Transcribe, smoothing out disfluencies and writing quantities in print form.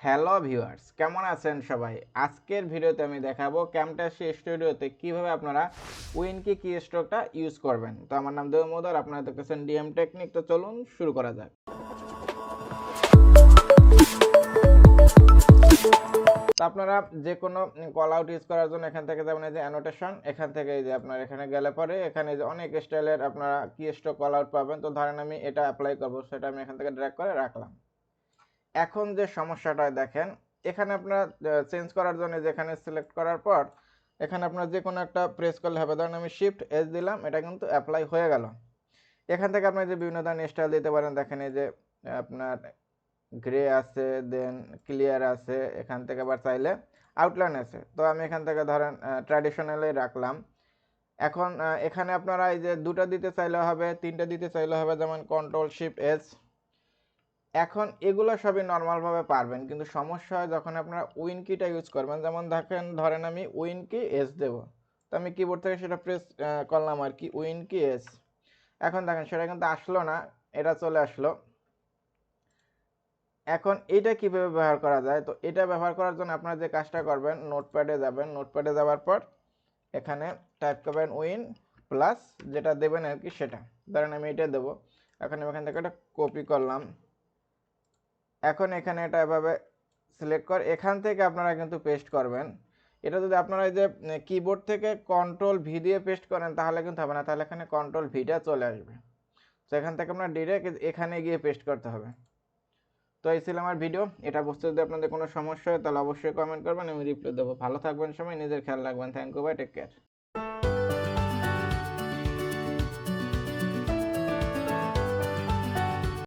Hello viewers, কেমন আছেন সবাই? আজকের ভিডিওতে আমি দেখাবো ক্যামটাসিয়া স্টুডিওতে কিভাবে আপনারা উইনকি কিস্ট্রোকটা ইউজ করবেন। তো আমার নাম দেবুmadhu, আপনারা দেখতেছেন Dmtechnic। তো চলুন শুরু করা যাক। তো আপনারা যে কোনো কল আউট ইউজ করার জন্য এখান থেকে যাবেন এই যে অ্যানোটেশন, এখান থেকে এই যে আপনার এখানে গেলে পরে এখানে যে অনেক স্টাইলের আপনারা কিস্ট্রোক কল আউট পাবেন। তো ধরেন আমি এটা অ্যাপ্লাই করব, সেটা আমি এখান থেকে ড্র্যাগ করে রাখলাম। এখন যে সমস্যাটা দেখেন, এখানে আপনারা চেঞ্জ করার জন্য যেখানে সিলেক্ট করার পর এখানে আপনার যে কোনো একটা প্রেস করলে হবে। ধরেন আমি শিফট এস দিলাম, এটা কিন্তু অ্যাপ্লাই হয়ে গেল। এখান থেকে আপনি যে বিভিন্ন ধরনের স্টাইল দিতে পারেন। দেখেন এই যে আপনার গ্রে আছে, দেন ক্লিয়ার আছে, এখান থেকে আবার চাইলে আউটলাইন আছে। তো আমি এখান থেকে ধরেন ট্র্যাডিশনালে রাখলাম। এখন এখানে আপনারা এই যে দুটো দিতে চাইলে হবে, তিনটা দিতে চাইলে হবে, যেমন কন্ট্রোল শিফট এস। এখন এগুলো সবই নর্মালভাবে পারবেন, কিন্তু সমস্যা হয় যখন আপনারা উইন কিটা ইউজ করবেন। যেমন ধরেন আমি উইন কি এস দেবো, তো আমি কিবোর্ড থেকে সেটা প্রেস করলাম আর কি, উইন কি এস। এখন দেখেন সেটা কিন্তু আসলো না, এটা চলে আসলো। এখন এটা কিভাবে ব্যবহার করা যায়? তো এটা ব্যবহার করার জন্য আপনারা যে কাজটা করবেন, নোটপ্যাডে যাবেন। নোটপ্যাডে যাওয়ার পর এখানে টাইপ করবেন উইন প্লাস, যেটা দেবেন আর কি সেটা। ধরেন আমি এটা দেবো। এখন আমি এখান থেকে এটা কপি করলাম। এখন এখানে এটা এভাবে সিলেক্ট করে এখান থেকে আপনারা কিন্তু পেস্ট করবেন। এটা যদি আপনারা এই যে কিবোর্ড থেকে কন্ট্রোল ভি দিয়ে পেস্ট করেন তাহলে কিন্তু হবে না, তাহলে এখানে কন্ট্রোল ভিটা চলে আসবে। তো এখান থেকে আপনার ডিরেক্ট এখানে গিয়ে পেস্ট করতে হবে। তো এই ছিল আমার ভিডিও। এটা বুঝতে যদি আপনাদের কোনো সমস্যা হয় তাহলে অবশ্যই কমেন্ট করবেন, আমি রিপ্লাই দেবো। ভালো থাকবেন সবাই, নিজের খেয়াল রাখবেন। Thank you, bye, take care.